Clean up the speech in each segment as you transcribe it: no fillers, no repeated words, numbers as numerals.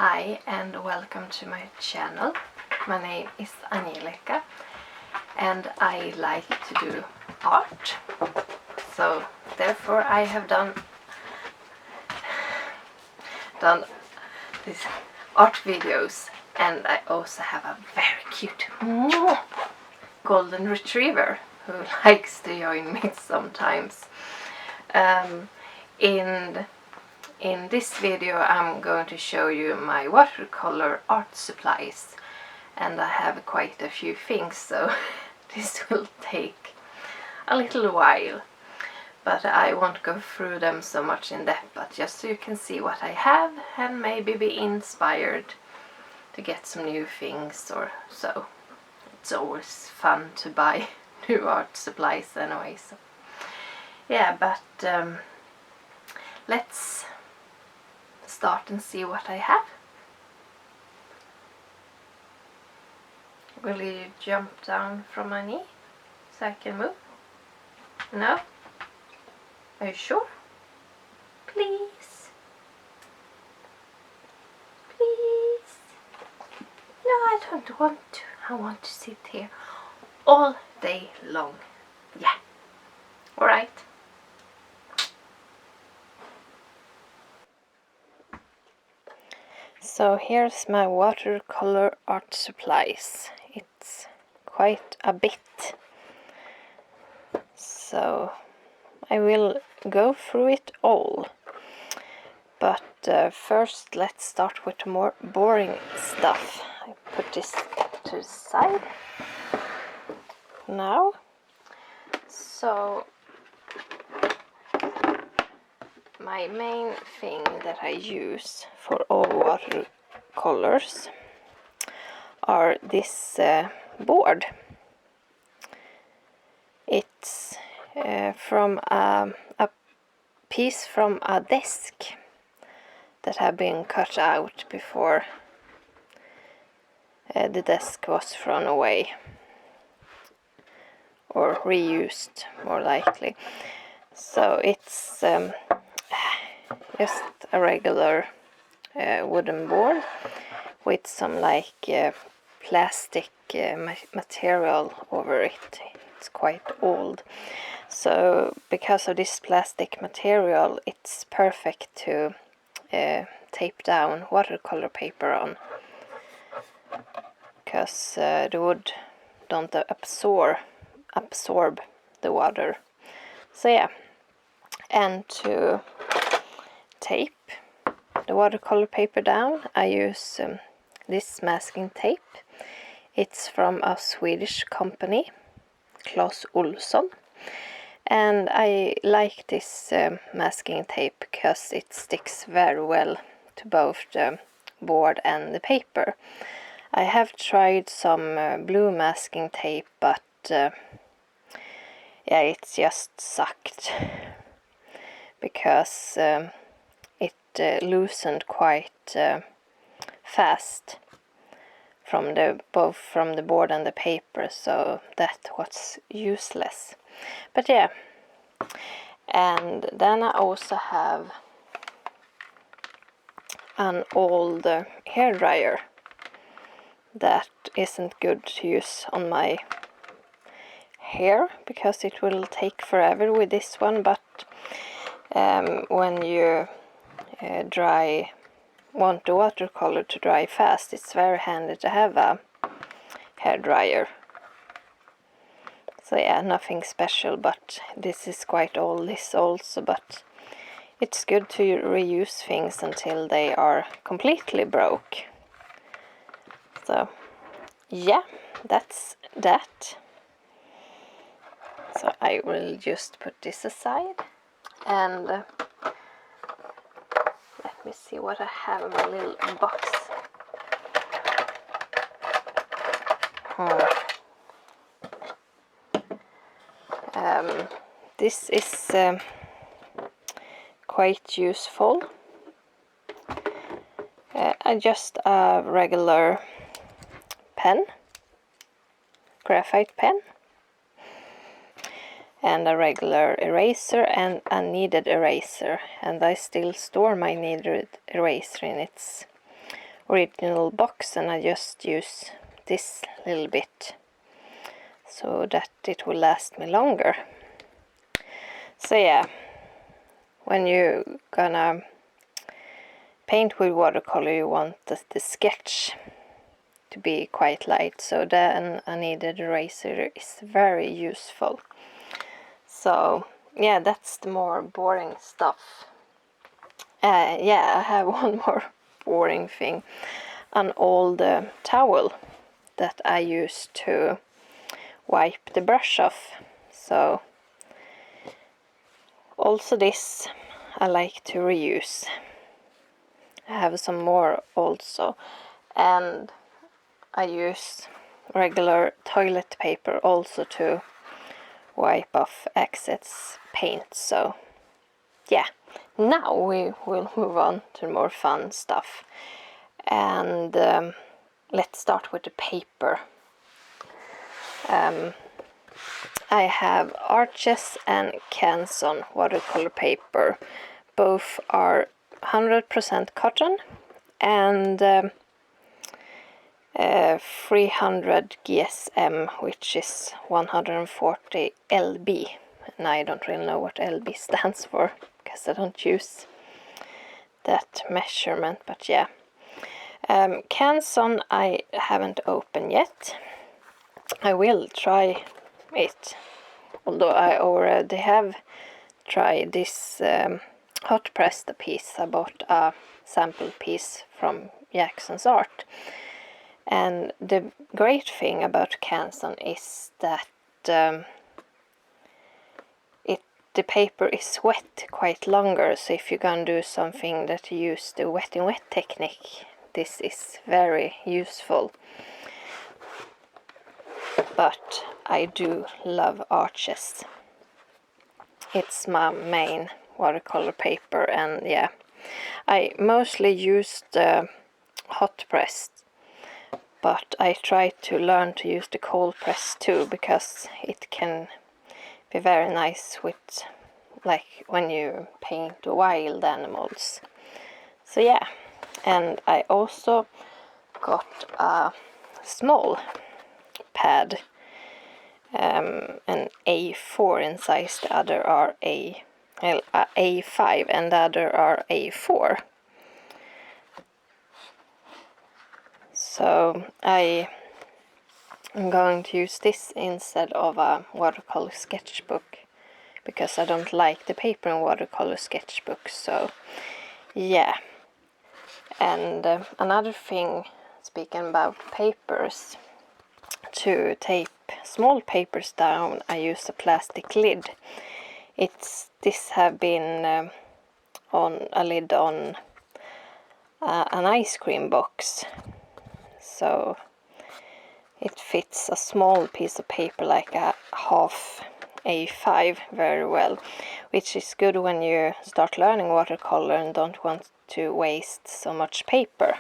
Hi and welcome to my channel. My name is Angelica and I like to do art. So therefore I have done these art videos, and I also have a very cute golden retriever who likes to join me sometimes. In this video I'm going to show you my watercolor art supplies, and I have quite a few things, so this will take a little while, but I won't go through them so much in depth, but just so you can see what I have and maybe be inspired to get some new things or so. It's always fun to buy new art supplies anyway, so yeah, but let's start and see what I have. Will you jump down from my knee so I can move? No? Are you sure? Please? Please? No, I don't want to. I want to sit here all day long. Yeah. Alright. So here's my watercolor art supplies. It's quite a bit. So I will go through it all. But first let's start with more boring stuff. I put this to the side now. So my main thing that I use for all watercolors are this board. It's from a piece from a desk that had been cut out before the desk was thrown away, or reused more likely. So it's just a regular wooden board with some like plastic material over it. It's quite old, so because of this plastic material it's perfect to tape down watercolor paper on, because the wood don't absorb the water. So yeah, and to tape the watercolor paper down I use this masking tape. It's from a Swedish company, Clas Ohlson, and I like this masking tape because it sticks very well to both the board and the paper. I have tried some blue masking tape, but yeah, it just sucked because it loosened quite fast from both from the board and the paper, so that was useless. But yeah, and then I also have an old hair dryer that isn't good to use on my hair because it will take forever with this one, but when you want the watercolor to dry fast, it's very handy to have a hair dryer. So yeah, nothing special, but this is quite old, this also, but it's good to reuse things until they are completely broke. So yeah, that's that. So I will just put this aside, and let me see what I have in my little box. This is quite useful. Just a regular pen, graphite pen, and a regular eraser and a kneaded eraser, and I still store my kneaded eraser in its original box, and I just use this little bit so that it will last me longer. So yeah, when you're gonna paint with watercolor, you want the sketch to be quite light, so then a kneaded eraser is very useful. So yeah, that's the more boring stuff. Yeah, I have one more boring thing, an old towel that I use to wipe the brush off. So also this I like to reuse. I have some more also, and I use regular toilet paper also to wipe off excess paint. So yeah, now we will move on to more fun stuff, and let's start with the paper. I have Arches and Canson watercolor paper. Both are 100% cotton and 300 GSM, which is 140 LB. And I don't really know what LB stands for, because I don't use that measurement, but yeah. Canson I haven't opened yet. I will try it, although I already have tried this hot pressed piece. I bought a sample piece from Jackson's Art, and the great thing about Canson is that the paper is wet quite longer, so if you're gonna do something that you use the wet in wet technique, this is very useful. But I do love Arches. It's my main watercolor paper, and yeah, I mostly use the hot pressed, but I try to learn to use the cold press too, because it can be very nice with, like, when you paint wild animals. So yeah, and I also got a small pad, an A4 in size. The other are A5 and the other are A4. So I am going to use this instead of a watercolor sketchbook, because I don't like the paper in watercolor sketchbooks. So yeah. And another thing, speaking about papers, to tape small papers down I use a plastic lid. This have been on a lid on an ice cream box, so it fits a small piece of paper like a half A5 very well, which is good when you start learning watercolor and don't want to waste so much paper.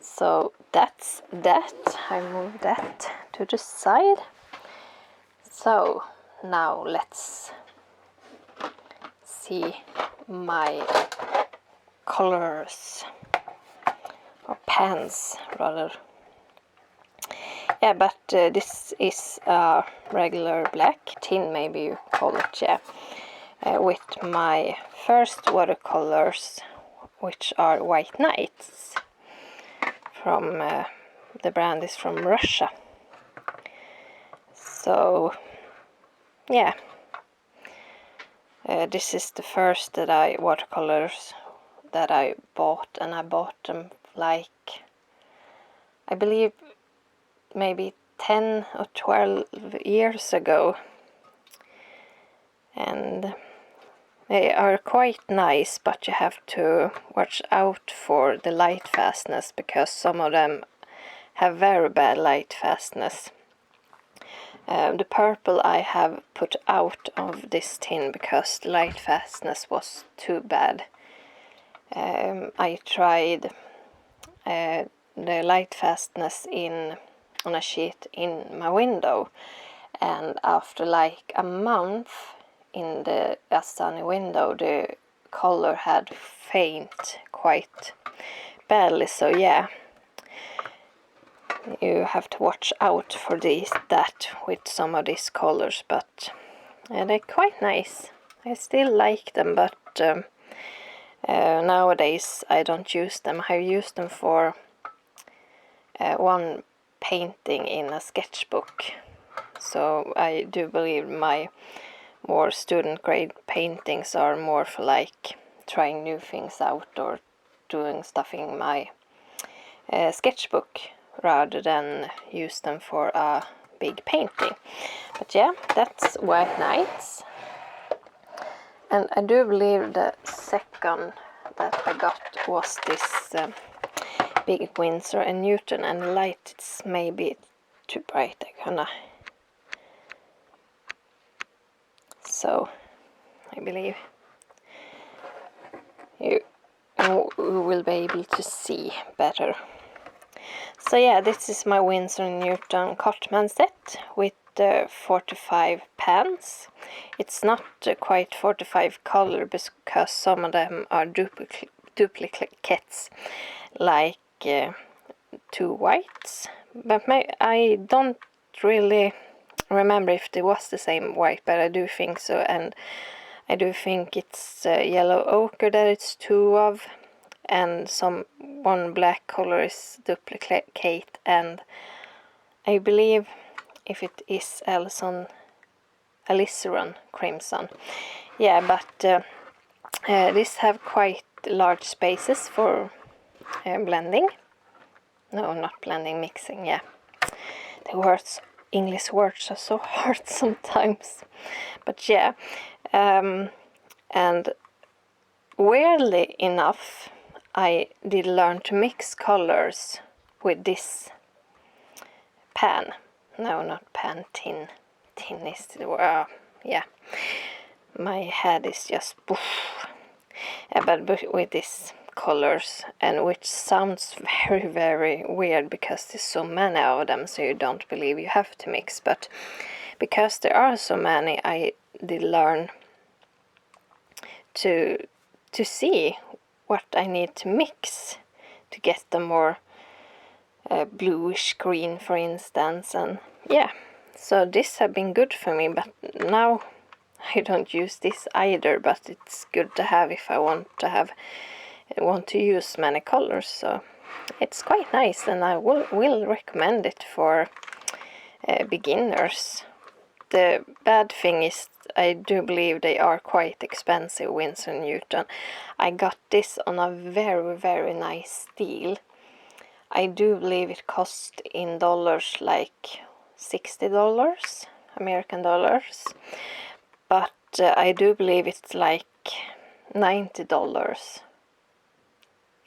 So that's that. I move that to the side. So now let's see my colors, or pans rather. Yeah, but this is a regular black tin, maybe you call it, yeah, with my first watercolors, which are White Nights. From the brand is from Russia. So yeah, this is the first watercolors that I bought, and I bought them like, I believe maybe 10 or 12 years ago, and they are quite nice, but you have to watch out for the light fastness, because some of them have very bad light fastness. The purple I have put out of this tin because the light fastness was too bad. I tried the light fastness on a sheet in my window, and after like a month in a sunny window, the color had faint quite quite badly, so yeah, you have to watch out for that with some of these colors, but they're quite nice. I still like them, but nowadays I don't use them. I use them for one painting in a sketchbook, so I do believe my more student grade paintings are more for like trying new things out or doing stuff in my sketchbook rather than use them for a big painting. But yeah, that's White Nights. And I do believe the second that I got was this big Winsor Newton, and the light it's maybe too bright. So I believe you will be able to see better. So yeah, this is my Winsor Newton Cartman set with 45 pans. It's not quite 45 color because some of them are duplicates, like 2 whites, but I don't really remember if it was the same white, but I do think so, and I do think it's yellow ochre that it's 2 of, and one black color is duplicate, and I believe if it is alizarin crimson. Yeah, but these have quite large spaces for blending. No, not blending, mixing, yeah. The English words are so hard sometimes. But yeah, and weirdly enough, I did learn to mix colors with this pan. No, not pan, tin. Tin is the yeah. My head is just poof. But with these colors, and which sounds very, very weird because there's so many of them, so you don't believe you have to mix. But because there are so many, I did learn to see what I need to mix to get the more bluish green, for instance, and yeah, so this have been good for me. But now I don't use this either, but it's good to have if I want to use many colors, so it's quite nice, and I will recommend it for beginners. The bad thing is I do believe they are quite expensive, Winsor Newton. I got this on a very, very nice deal. I do believe it cost in dollars like $60, American dollars, but I do believe it's like $90,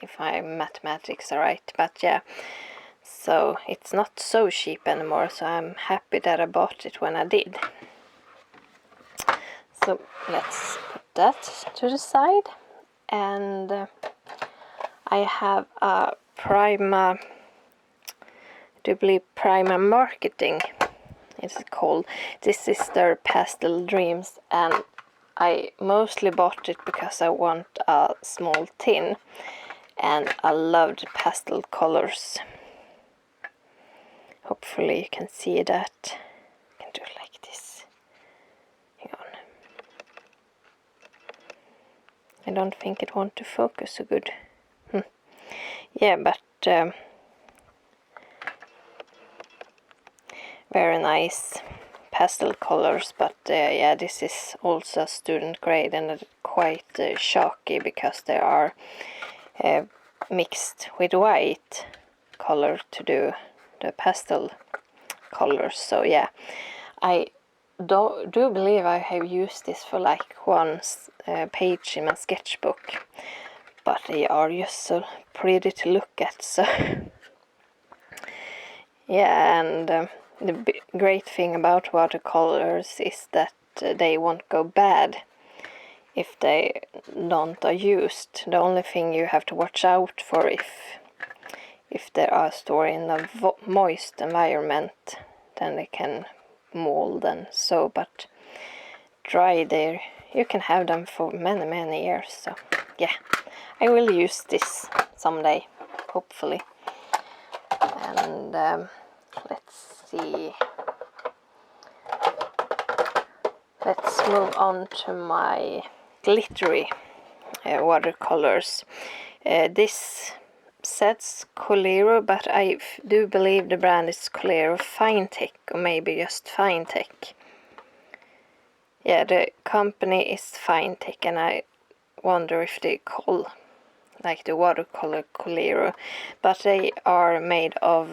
if my mathematics are right. But yeah, so it's not so cheap anymore, so I'm happy that I bought it when I did. So let's put that to the side, and I have a Dubli Prima Marketing, it's called. This is their Pastel Dreams, and I mostly bought it because I want a small tin, and I loved pastel colors. Hopefully you can see that. I can do it like this. Hang on. I don't think it wants to focus so good. Yeah, but very nice pastel colors, but yeah, this is also student grade and quite chalky because they are mixed with white color to do the pastel colors. So yeah, I do believe I have used this for like one page in my sketchbook, but they are just so pretty to look at, so yeah. And the great thing about watercolors is that they won't go bad if they don't are used. The only thing you have to watch out for if they are stored in a moist environment, then they can mold and so, but dry there you can have them for many years. So yeah, I will use this someday. hopefully. And let's see. Let's move on to my glittery watercolors. This says Colero, but I do believe the brand is Colero Fine-Tech, or maybe just Fine-Tech. Yeah, the company is Fine-Tech, and I wonder if they call like the watercolor Colero, but they are made of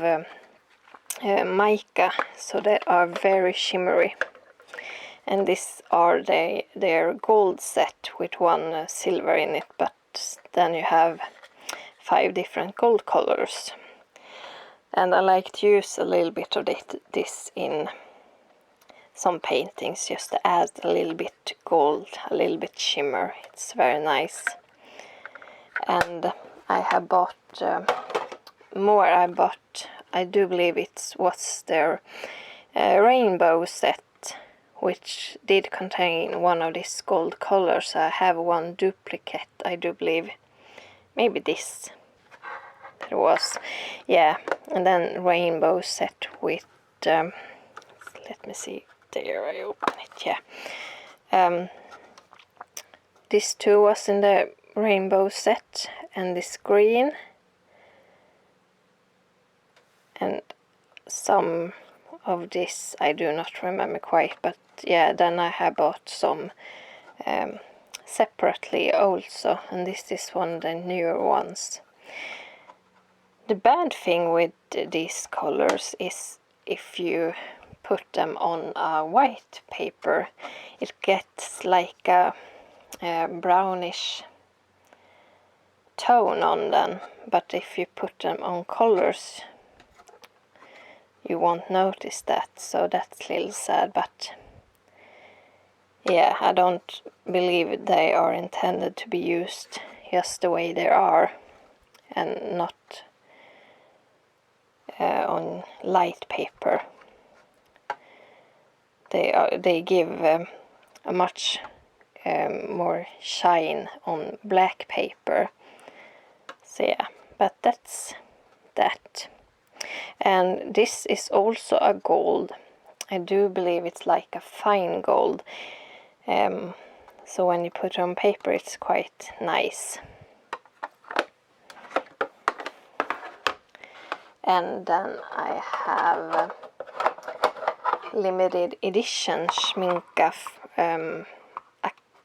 mica, so they are very shimmery. And these are their gold set with one silver in it, but then you have 5 different gold colors. And I like to use a little bit of this in some paintings, just to add a little bit gold, a little bit shimmer. It's very nice. And I have bought more. I do believe it was their rainbow set, which did contain one of these gold colors. I have one duplicate, I do believe. Maybe this. There was, yeah. And then rainbow set with, let me see, there I open it, yeah. This too was in the rainbow set, and this green. And some of this I do not remember quite, but yeah, then I have bought some separately also, and this is one of the newer ones. The bad thing with these colors is if you put them on a white paper, it gets like a brownish tone on them, but if you put them on colors, you won't notice that, so that's a little sad. But yeah, I don't believe they are intended to be used just the way they are, and not on light paper. They give a much more shine on black paper. So yeah, but that's that. And this is also a gold. I do believe it's like a fine gold. So when you put it on paper, it's quite nice. And then I have limited edition Schmincke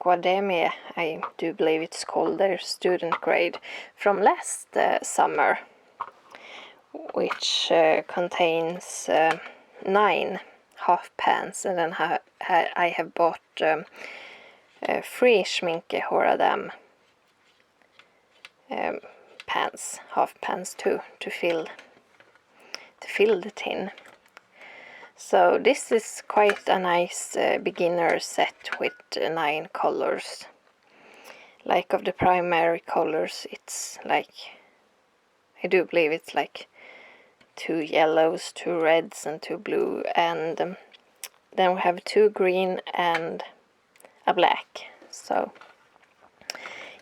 Academia, I do believe it's called, their student grade from last summer, which contains 9 half pans, and then I have bought 3 Schmincke Horadam pans, half pans too, to fill the tin. So this is quite a nice beginner set with 9 colors. Like of the primary colors, it's like, I do believe it's like 2 yellows, 2 reds and 2 blue, and then we have 2 green and a black. So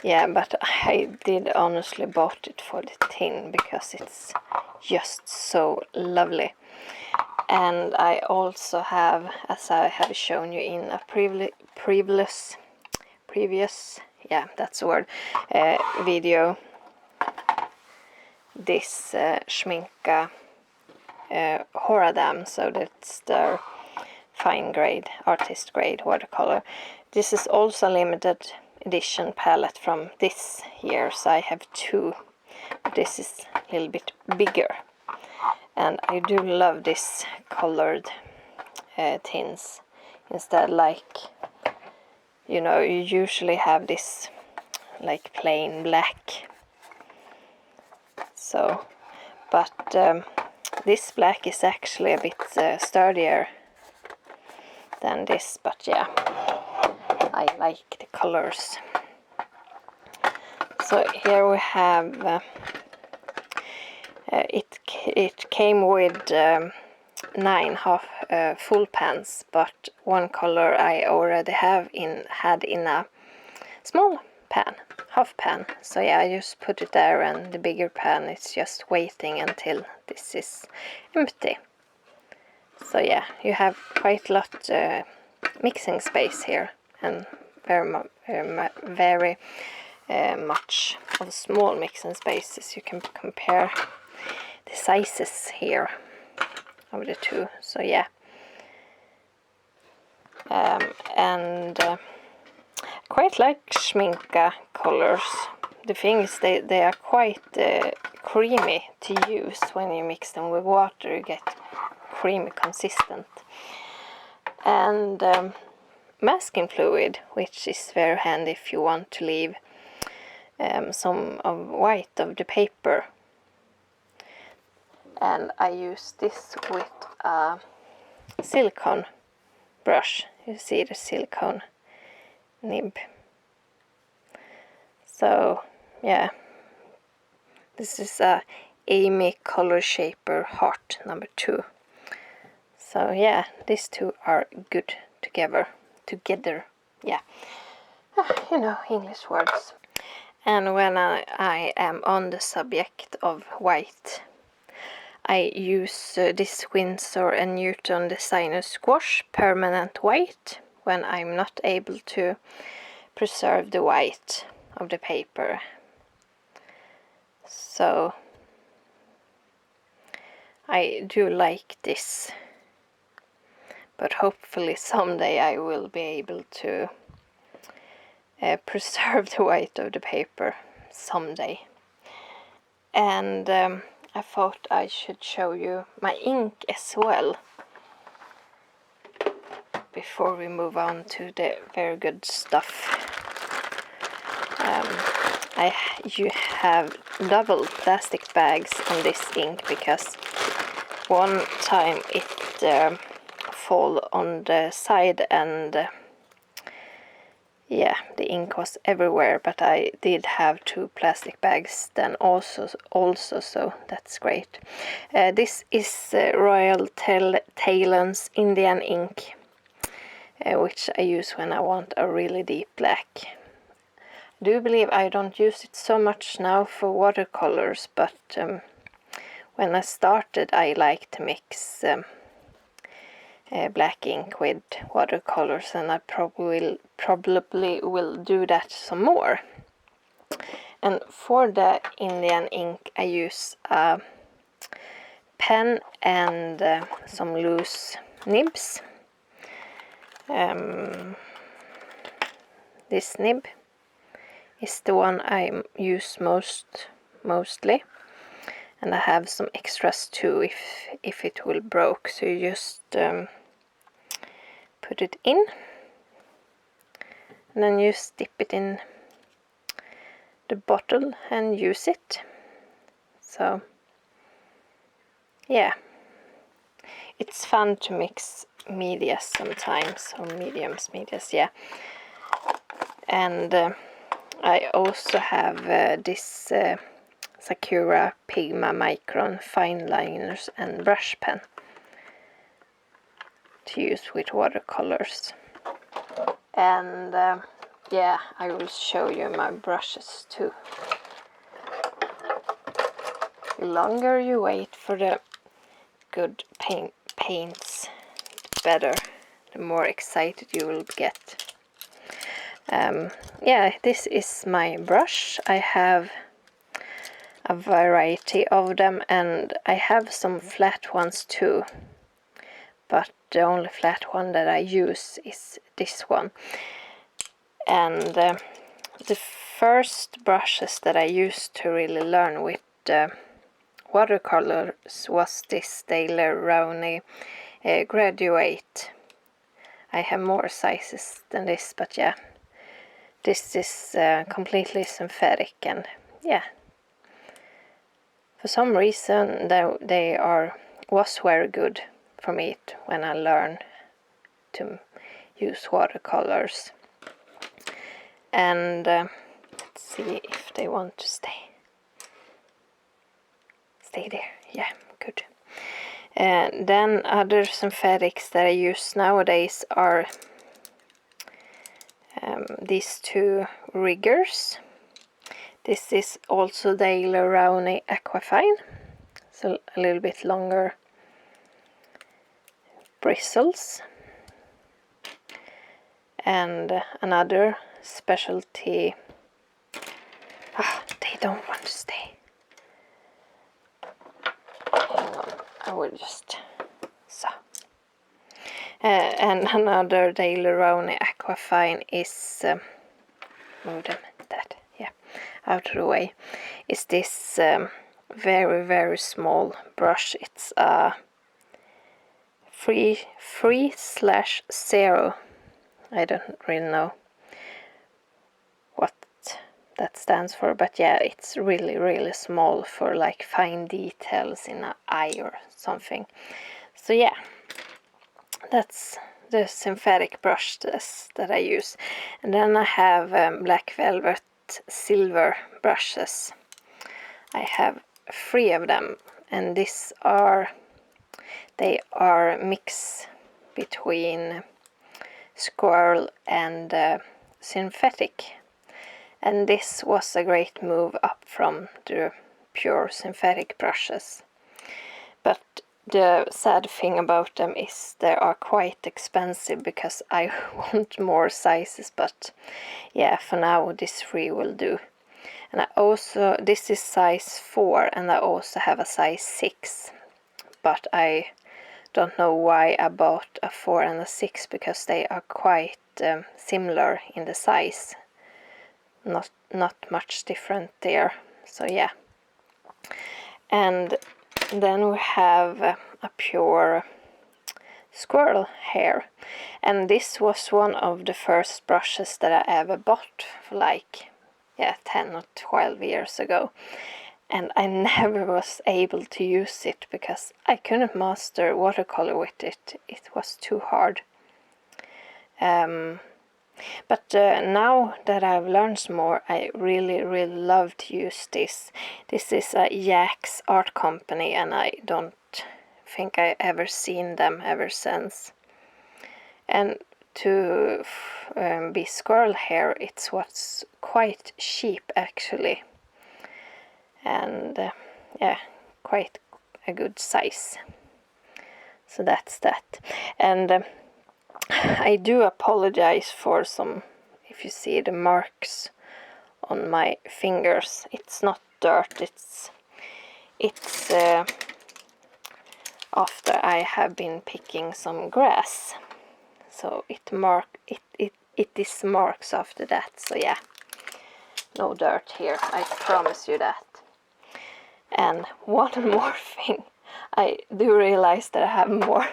yeah, but I did honestly bought it for the tin because it's just so lovely. And I also have, as I have shown you in a previous, yeah, that's the word, video, this Schmincke Horadam, so that's their fine grade, artist grade watercolor. This is also a limited edition palette from this year, so I have 2. This is a little bit bigger, and I do love this colored tins. Instead, like, you know, you usually have this like plain black. So, but this black is actually a bit sturdier than this, but yeah, I like the colors. So here we have it came with 9 half full pans, but one color I already had in a small pan, half pan. So yeah, I just put it there, and the bigger pan is just waiting until this is empty. So yeah, you have quite a lot mixing space here, and very much of small mixing spaces. You can compare the sizes here of the two. So yeah, and quite like Schmincke colors. The thing is they are quite creamy to use. When you mix them with water, you get creamy consistent. And masking fluid, which is very handy if you want to leave some of white of the paper. And I use this with a silicone brush. You see the silicone nib. So yeah, this is a Amy Color Shaper Heart #2. So yeah, these two are good together. Yeah, you know, English words. And when I am on the subject of white, I use this Winsor Newton Designer Squash Permanent White when I'm not able to preserve the white of the paper. So I do like this, but hopefully someday I will be able to preserve the white of the paper someday. And I thought I should show you my ink as well before we move on to the very good stuff. You have double plastic bags on this ink because one time it fall on the side, and yeah, the ink was everywhere, but I did have 2 plastic bags then also, so that's great. This is Royal Talon's Indian ink, which I use when I want a really deep black. I do believe I don't use it so much now for watercolors, but when I started I liked to mix black ink with watercolors, and I probably will do that some more. And for the Indian ink I use a pen and some loose nibs. This nib is the one I use mostly, and I have some extras too if it will broke. So you just put it in, and then you dip it in the bottle and use it. So yeah, it's fun to mix medias sometimes, or mediums, yeah. And I also have this Sakura Pigma Micron fine liners and brush pen to use with watercolors. And yeah, I will show you my brushes too. The longer you wait for the good paints, the better, the more excited you will get. Yeah, this is my brush. I have a variety of them, and I have some flat ones too, but the only flat one that I use is this one. And the first brushes that I used to really learn with watercolors was this Daler Rowney Graduate. I have more sizes than this, but yeah, this is completely synthetic, and yeah, for some reason they was very good for me when I learned to use watercolors. And let's see if they want to stay there. Yeah, good. And then other synthetics that I use nowadays are these 2 riggers. This is also Daily Rowney Aquafine, so a little bit longer bristles. And another specialty. They don't want to stay. Hang on, I will just so. And another Daily Rowney Aquafine is move them out of the way. Is this very, very small brush? It's a 3/0. I don't really know what that stands for, but yeah, it's really, really small for like fine details in an eye or something. So yeah, that's the synthetic brush that I use. And then I have black velvet silver brushes. I have 3 of them, and they are mix between squirrel and synthetic, and this was a great move up from the pure synthetic brushes. But the sad thing about them is they are quite expensive, because I want more sizes, but yeah, for now this 3 will do. And I also, this is size 4, and I also have a size 6, but I don't know why I bought a 4 and a 6, because they are quite similar in the size, not much different there. So yeah. And then we have a pure squirrel hair, and this was one of the first brushes that I ever bought for like 10 or 12 years ago, and I never was able to use it because I couldn't master watercolor with it. It was too hard. But now that I've learned some more, I really, really love to use this. This is a Jack's art company, and I don't think I ever seen them ever since. And to be squirrel hair, it's what's quite cheap actually, and yeah, quite a good size. So that's that. And I do apologize for some, if you see the marks on my fingers. It's not dirt, it's after I have been picking some grass, so it is marks after that. So yeah, no dirt here, I promise you that. And one more thing, I do realize that I have more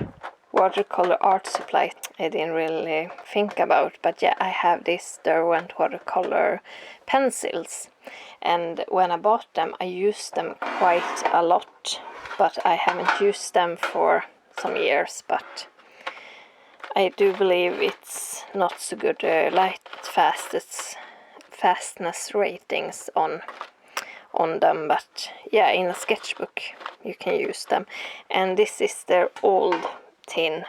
watercolor art supplies I didn't really think about, but yeah, I have these Derwent watercolor pencils, and when I bought them I used them quite a lot, but I haven't used them for some years. But I do believe it's not so good light fastness ratings on them, but yeah, in a sketchbook you can use them. And this is their old tin.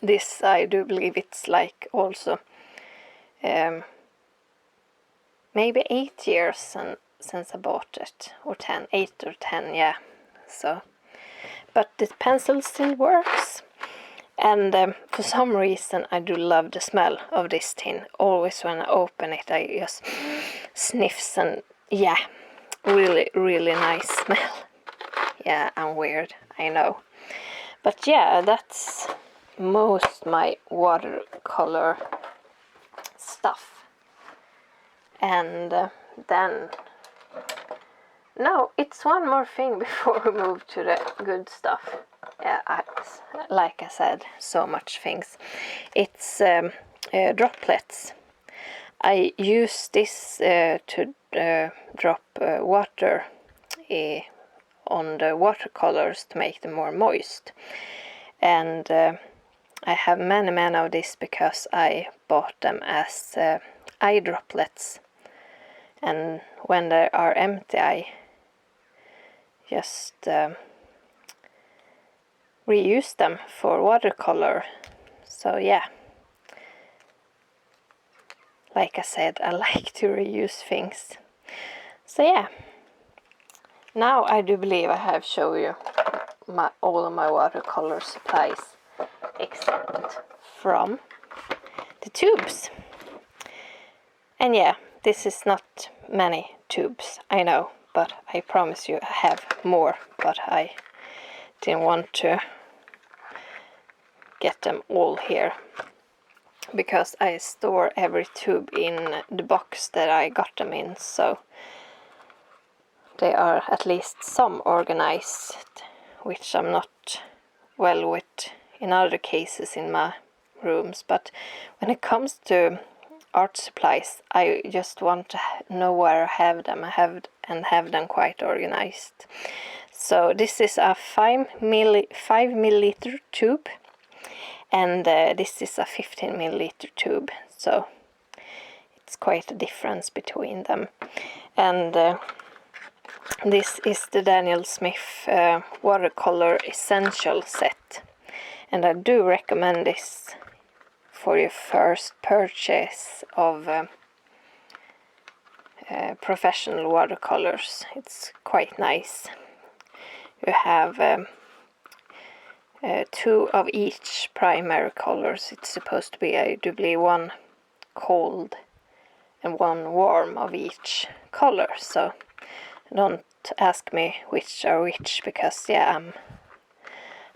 This, I do believe it's like also maybe 8 years since I bought it, or 8 or 10, yeah. So, but the pencil still works, and for some reason I do love the smell of this tin. Always when I open it I just sniffs, and yeah, really, really nice smell. Yeah, I'm weird, I know. But yeah, that's most my watercolor stuff. And then, no, it's one more thing before we move to the good stuff. Yeah, like I said, so much things. It's droplets. I use this to drop water on the watercolors to make them more moist. And I have many of these because I bought them as eye droplets, and when they are empty I just reuse them for watercolor. So yeah, like I said, I like to reuse things. So yeah, now I do believe I have shown you all of my watercolor supplies, except from the tubes. And yeah, this is not many tubes, I know, but I promise you I have more, but I didn't want to get them all here, because I store every tube in the box that I got them in, so they are at least some organized, which I'm not well with in other cases in my rooms. But when it comes to art supplies, I just want to know where I have them. Have them quite organized. So this is a 5 milliliter tube, and this is a 15 milliliter tube. So it's quite a difference between them. And this is the Daniel Smith Watercolor Essential set, and I do recommend this for your first purchase of professional watercolors. It's quite nice. You have 2 of each primary colors. It's supposed to be, I do believe, 1 cold and 1 warm of each color, so don't ask me which are which, because yeah,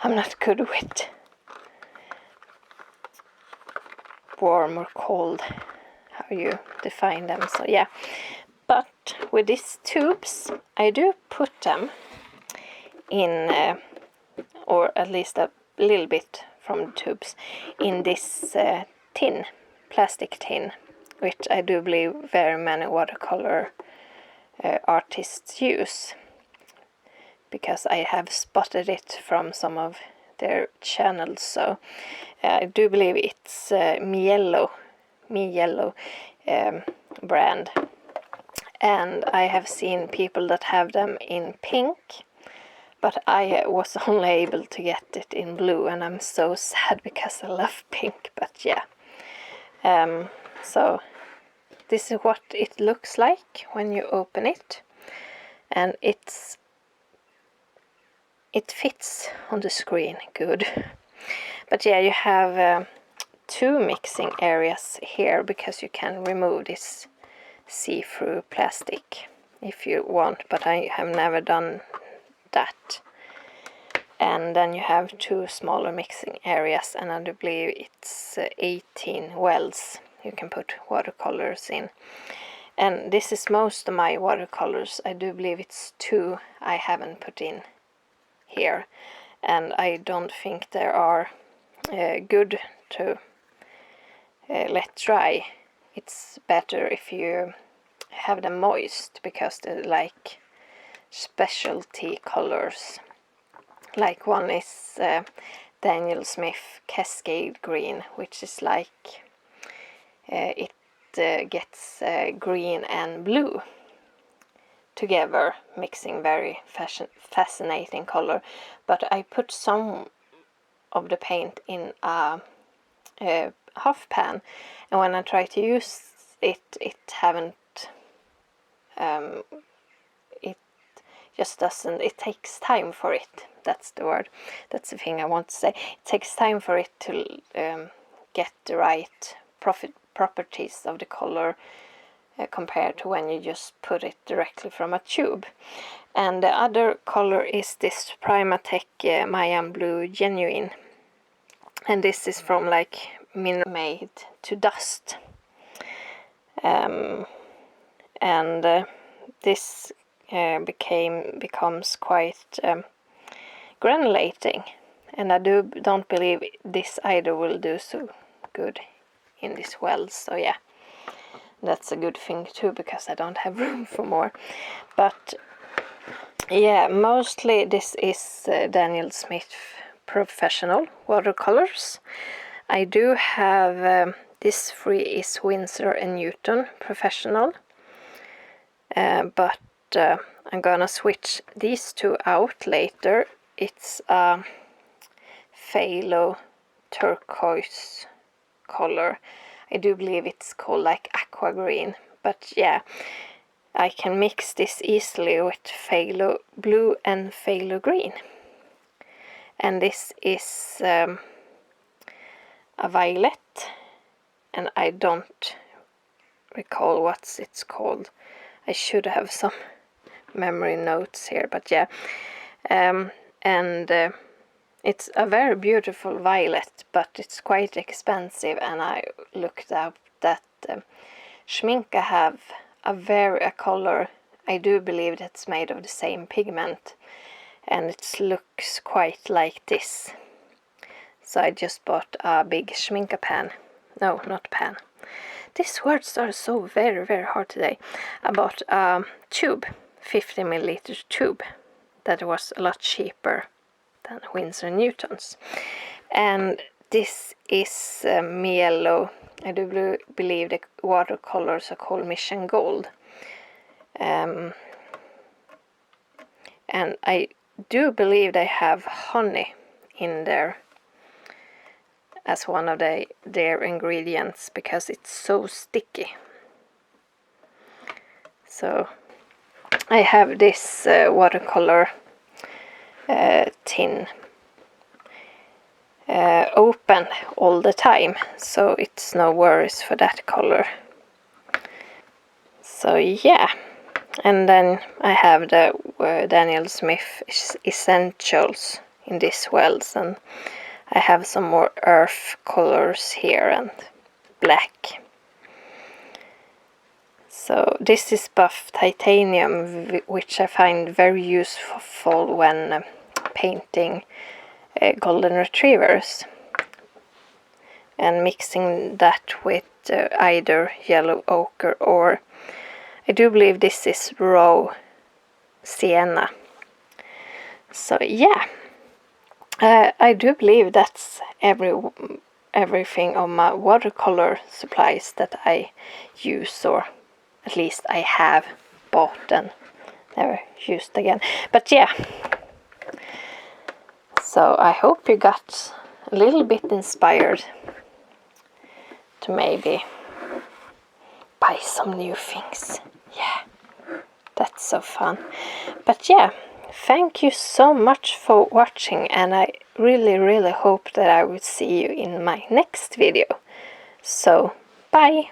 I'm not good with warm or cold, how you define them. So yeah, but with these tubes I do put them in or at least a little bit from the tubes in this tin, plastic tin, which I do believe very many watercolor artists use, because I have spotted it from some of their channels. So I do believe it's Mi Yellow brand, and I have seen people that have them in pink, but I was only able to get it in blue, and I'm so sad because I love pink. But yeah, so this is what it looks like when you open it, and it fits on the screen good. But yeah, you have 2 mixing areas here, because you can remove this see-through plastic if you want, but I have never done that. And then you have 2 smaller mixing areas, and I do believe it's 18 wells you can put watercolors in. And this is most of my watercolors. I do believe it's 2 I haven't put in here, and I don't think they are good to let dry. It's better if you have them moist, because they're like specialty colors. Like one is Daniel Smith Cascade Green, which is like it gets green and blue together, mixing very fascinating color. But I put some of the paint in a half pan, and when I try to use it, it just doesn't. It takes time for it. That's the word. That's the thing I want to say. It takes time for it to get the right properties of the color compared to when you just put it directly from a tube. And the other color is this Primatech Mayan Blue Genuine, and this is from like Made to Dust, and this becomes quite granulating, and I don't believe this either will do so good in this well. So yeah, that's a good thing too, because I don't have room for more. But yeah, mostly this is Daniel Smith Professional watercolors. I do have this 3 is Winsor Newton Professional, but I'm gonna switch these 2 out later. It's a phthalo turquoise color. I do believe it's called like aqua green, but yeah, I can mix this easily with phthalo blue and phthalo green. And this is a violet, and I don't recall what it's called. I should have some memory notes here, but yeah. It's a very beautiful violet, but it's quite expensive, and I looked up that Schmincke have a color, I do believe that's made of the same pigment, and it looks quite like this. So I just bought a big Schmincke pan. No, not pan. These words are so very, very hard today. I bought a tube, 50 milliliter tube, that was a lot cheaper than Winsor Newton's. And this is yellow. I do believe the watercolors are called Mission Gold. And I do believe they have honey in there as one of their ingredients, because it's so sticky. So I have this watercolor tin open all the time, so it's no worries for that color. So yeah, and then I have the Daniel Smith Essentials in this wells, and I have some more earth colors here and black. So this is buff titanium, which I find very useful when painting golden retrievers, and mixing that with either yellow ochre, or I do believe this is raw sienna. So yeah, I do believe that's everything on my watercolor supplies that I use, or at least I have bought and never used again. But yeah, so I hope you got a little bit inspired to maybe buy some new things. Yeah, that's so fun. But yeah, thank you so much for watching, and I really hope that I will see you in my next video. So bye!